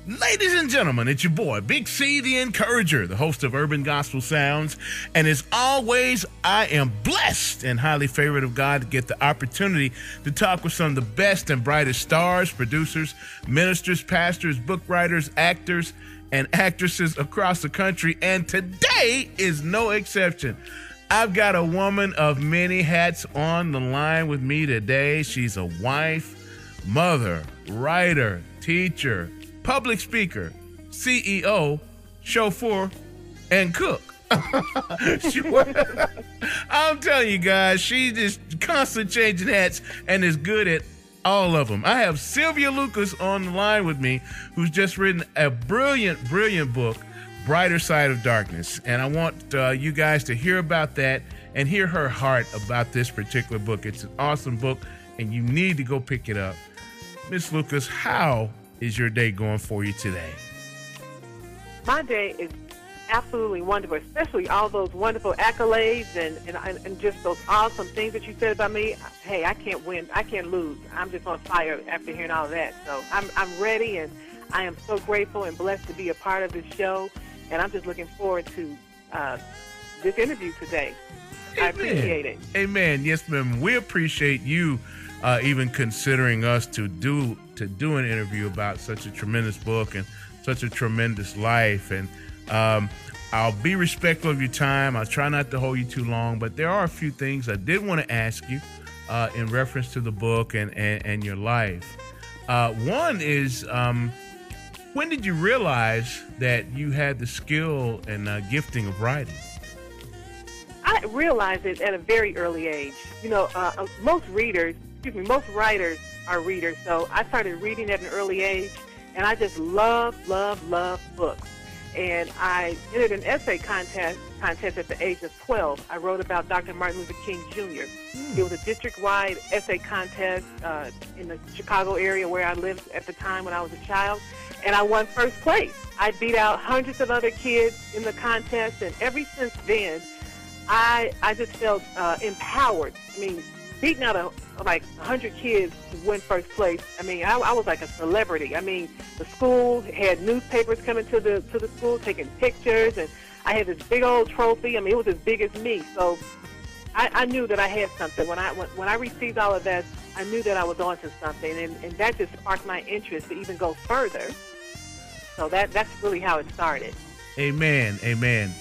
Ladies and gentlemen, it's your boy, Big C the Encourager, the host of Urban Gospel Sounds. And as always, I am blessed and highly favored of God to get the opportunity to talk with some of the best and brightest stars, producers, ministers, pastors, book writers, actors, and actresses across the country. And today is no exception. I've got a woman of many hats on the line with me today. She's a wife, mother, writer, teacher, public speaker, CEO, chauffeur, and cook. I'm telling you guys, she's just constantly changing hats and is good at all of them. I have Sylvia Lucas on the line with me, who's just written a brilliant, brilliant book, Brighter Side of Darkness. And I want you guys to hear about that and hear her heart about this particular book. It's an awesome book, and you need to go pick it up. Miss Lucas, how is your day going for you today? My day is absolutely wonderful, especially all those wonderful accolades and just those awesome things that you said about me. Hey, I can't win. I can't lose. I'm just on fire after hearing all of that. So I'm ready, and I am so grateful and blessed to be a part of this show, and I'm just looking forward to this interview today. Amen. I appreciate it. Amen. Yes, ma'am. We appreciate you even considering us to do an interview about such a tremendous book and such a tremendous life. And I'll be respectful of your time. I'll try not to hold you too long, but there are a few things I did want to ask you in reference to the book and your life. One is, when did you realize that you had the skill and gifting of writing? I realized it at a very early age. You know, most writers are readers, so I started reading at an early age, and I just love books. And I entered an essay contest at the age of 12. I wrote about Dr. Martin Luther King Jr. It was a district-wide essay contest in the Chicago area where I lived at the time when I was a child, and I won first place. I beat out hundreds of other kids in the contest, and ever since then, I just felt empowered. I mean, beating out like 100 kids to win first place. I mean, I was like a celebrity. I mean, the school had newspapers coming to the school taking pictures, and I had this big old trophy. I mean, it was as big as me. So I knew that I had something. When I received all of that, I knew that I was onto something, and that just sparked my interest to even go further. So that's really how it started. Amen. Amen.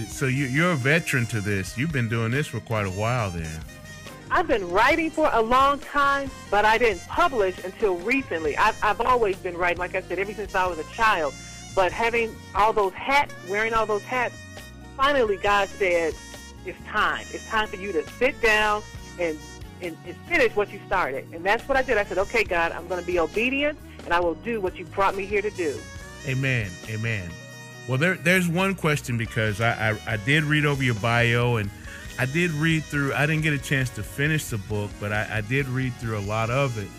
So you're a veteran to this. You've been doing this for quite a while then. I've been writing for a long time, but I didn't publish until recently. I've always been writing, like I said, ever since I was a child. But having all those hats, wearing all those hats, finally God said, it's time. It's time for you to sit down and finish what you started. And that's what I did. I said, okay, God, I'm going to be obedient, and I will do what you brought me here to do. Amen. Amen. Well, there's one question, because I did read over your bio, and I did read through. I didn't get a chance to finish the book, but I did read through a lot of it,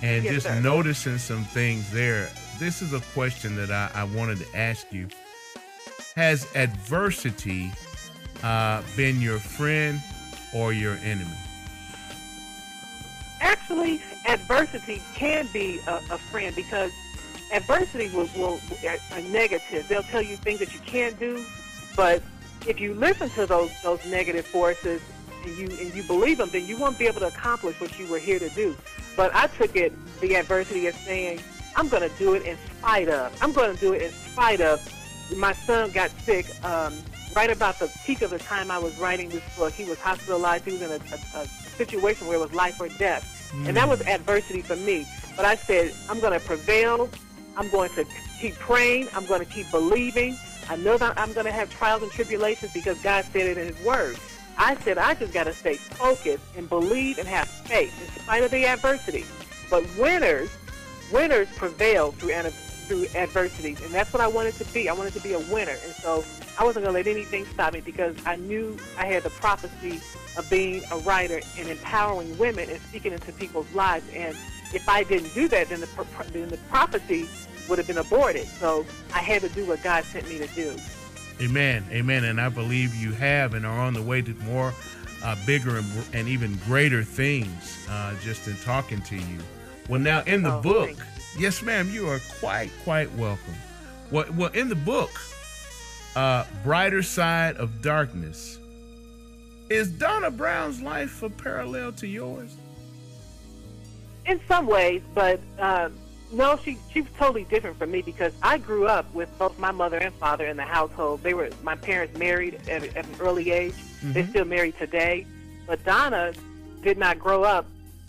and yes, just sir. Noticing some things there. This is a question that I wanted to ask you. Has adversity been your friend or your enemy? Actually, adversity can be a friend, because adversity will are negative. They'll tell you things that you can't do, but if you listen to those negative forces and you believe them, then you won't be able to accomplish what you were here to do. But I took the adversity as saying, I'm going to do it in spite of. I'm going to do it in spite of. My son got sick right about the peak of the time I was writing this book. He was hospitalized. He was in a situation where it was life or death. And that was adversity for me. But I said, I'm going to prevail. I'm going to keep praying. I'm going to keep believing. I know that I'm going to have trials and tribulations because God said it in His Word. I said I just got to stay focused and believe and have faith in spite of the adversity. But winners prevail through adversities, and that's what I wanted to be. I wanted to be a winner, and so I wasn't going to let anything stop me, because I knew I had the prophecy of being a writer and empowering women and speaking into people's lives. And if I didn't do that, then the prophecy would have been aborted. So I had to do what God sent me to do. Amen. Amen. And I believe you have and are on the way to more bigger and even greater things just in talking to you. Well, now in the book, Yes, ma'am. You are quite welcome. Well, in the book, Brighter Side of Darkness, is Donna Brown's life a parallel to yours? In some ways, but no, she was totally different from me because I grew up with both my mother and father in the household. My parents married at an early age. Mm-hmm. They're still married today. But Donna did not grow up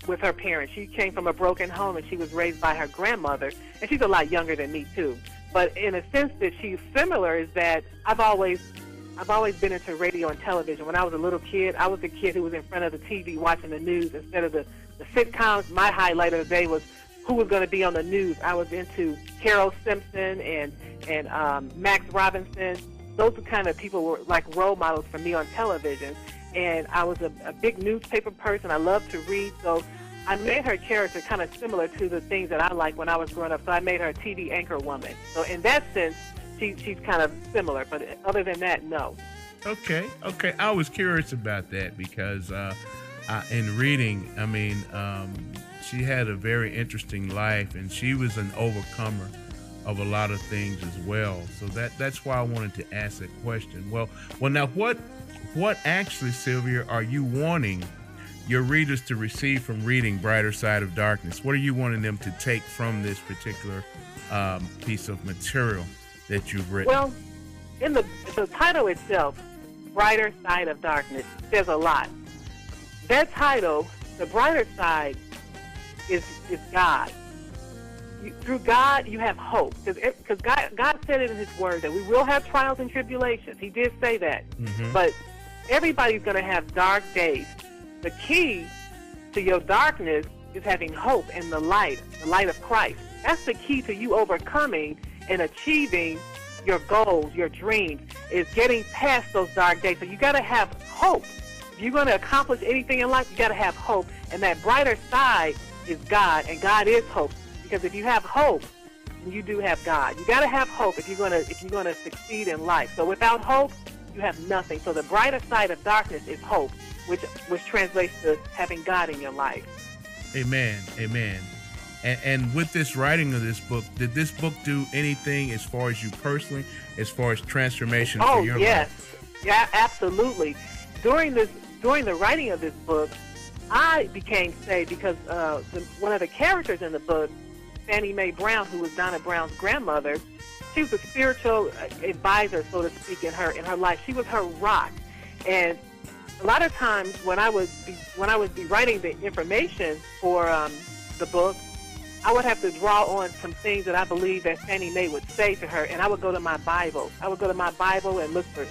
with her parents. She came from a broken home, and she was raised by her grandmother. And she's a lot younger than me, too. But in a sense that she's similar is that I've always been into radio and television. When I was a little kid, I was the kid who was in front of the TV watching the news instead of the sitcoms. My highlight of the day was who was going to be on the news. I was into Carol Simpson and Max Robinson. Those were kind of people who were like role models for me on television. And I was a big newspaper person. I loved to read. So I made her character kind of similar to the things that I liked when I was growing up. So I made her a TV anchor woman. So in that sense, she's kind of similar. But other than that, no. Okay. I was curious about that because in reading, I mean, she had a very interesting life, and she was an overcomer of a lot of things as well. So that's why I wanted to ask that question. Well, now what actually, Sylvia, are you wanting your readers to receive from reading Brighter Side of Darkness? What are you wanting them to take from this particular piece of material that you've written? Well, in the title itself, Brighter Side of Darkness, says a lot. That title, the brighter side, is God. Through God, you have hope. Because God said it in His Word that we will have trials and tribulations. He did say that. Mm-hmm. But everybody's going to have dark days. The key to your darkness is having hope in the light of Christ. That's the key to you overcoming and achieving your goals, your dreams, is getting past those dark days. So you got to have hope. If you're going to accomplish anything in life, you got to have hope. And that brighter side is God, and God is hope. Because if you have hope, you do have God. You got to have hope if you're going to succeed in life. So without hope, you have nothing. So the brighter side of darkness is hope, which translates to having God in your life. Amen. And with this writing of this book, did this book do anything as far as you personally, as far as transformation for your life? Yeah, absolutely. During the writing of this book, I became saved because one of the characters in the book, Fannie Mae Brown, who was Donna Brown's grandmother, she was a spiritual advisor, so to speak, in her life. She was her rock. And a lot of times when I would be writing the information for the book, I would have to draw on some things that I believe that Fannie Mae would say to her, and I would go to my Bible. I would go to my Bible and look for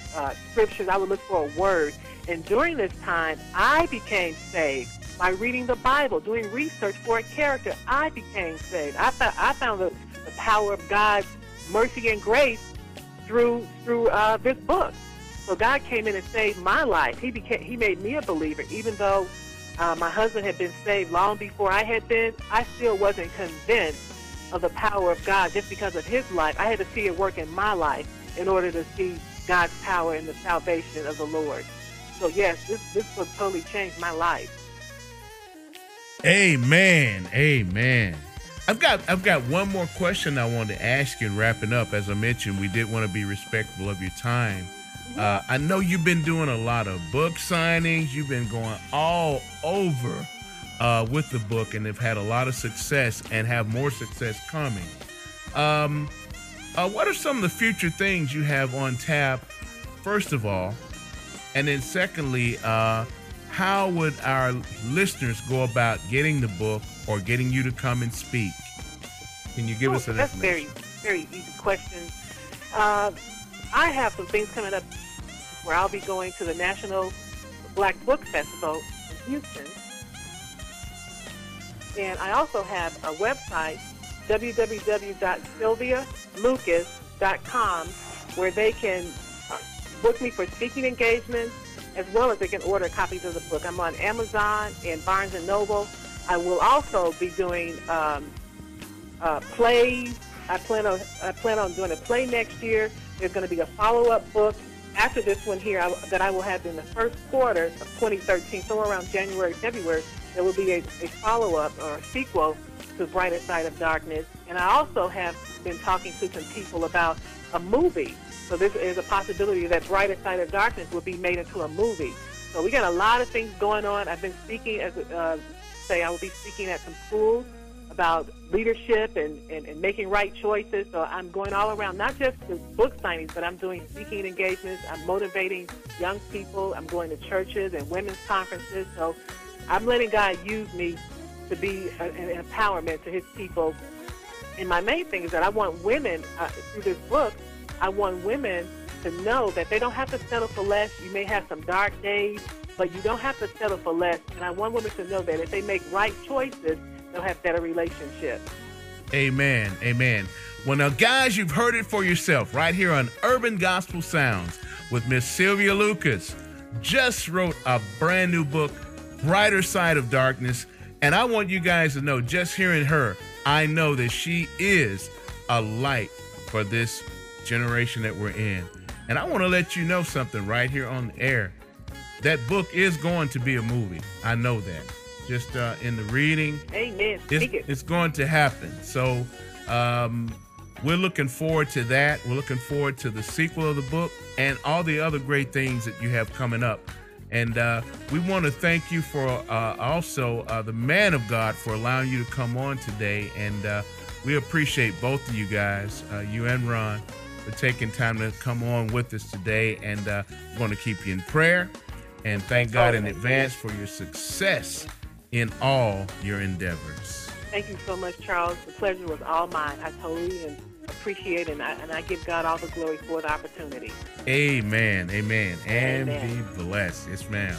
scriptures. I would look for a word. And during this time, I became saved by reading the Bible, doing research for a character. I became saved. I found the power of God's mercy and grace through this book. So God came in and saved my life. He made me a believer, even though my husband had been saved long before I had been. I still wasn't convinced of the power of God just because of his life. I had to see it work in my life in order to see God's power and the salvation of the Lord. So yes, this book totally changed my life. Amen. I've got one more question I wanted to ask you in wrapping up. As I mentioned, we did want to be respectful of your time. I know you've been doing a lot of book signings. You've been going all over with the book and have had a lot of success and have more success coming. What are some of the future things you have on tap, first of all? And then secondly, how would our listeners go about getting the book or getting you to come and speak? Can you give us an information? That's very, very easy question. I have some things coming up where I'll be going to the National Black Book Festival in Houston. And I also have a website, www.sylvialucas.com, where they can book me for speaking engagements, as well as they can order copies of the book. I'm on Amazon and Barnes & Noble. I will also be doing plays. I plan on doing a play next year. There's going to be a follow-up book after this one here that I will have in the first quarter of 2013, somewhere around January, February. There will be a follow-up or a sequel to Brighter Side of Darkness. And I also have been talking to some people about a movie. So this is a possibility that Brighter Side of Darkness will be made into a movie. So we got a lot of things going on. I've been speaking, I will be speaking at some schools about leadership and making right choices. So I'm going all around, not just the book signings, but I'm doing speaking engagements. I'm motivating young people. I'm going to churches and women's conferences. So I'm letting God use me to be an empowerment to his people. And my main thing is that I want women, through this book, I want women to know that they don't have to settle for less. You may have some dark days, but you don't have to settle for less. And I want women to know that if they make right choices, they'll have better relationships. Amen. Amen. Well, now, guys, you've heard it for yourself right here on Urban Gospel Sounds with Miss Sylvia Lucas. Just wrote a brand new book, Brighter Side of Darkness. And I want you guys to know, just hearing her, I know that she is a light for this generation that we're in. And I want to let you know something right here on the air. That book is going to be a movie. I know that. Just in the reading. Amen. It's going to happen. So we're looking forward to that. We're looking forward to the sequel of the book and all the other great things that you have coming up. And we want to thank you for also the man of God for allowing you to come on today. And we appreciate both of you guys, you and Ron, for taking time to come on with us today. And we're going to keep you in prayer and thank God in advance for your success in all your endeavors. Thank you so much, Charles. The pleasure was all mine. I totally appreciate it, and I give God all the glory for the opportunity. Amen. Amen. And be blessed. Yes, ma'am.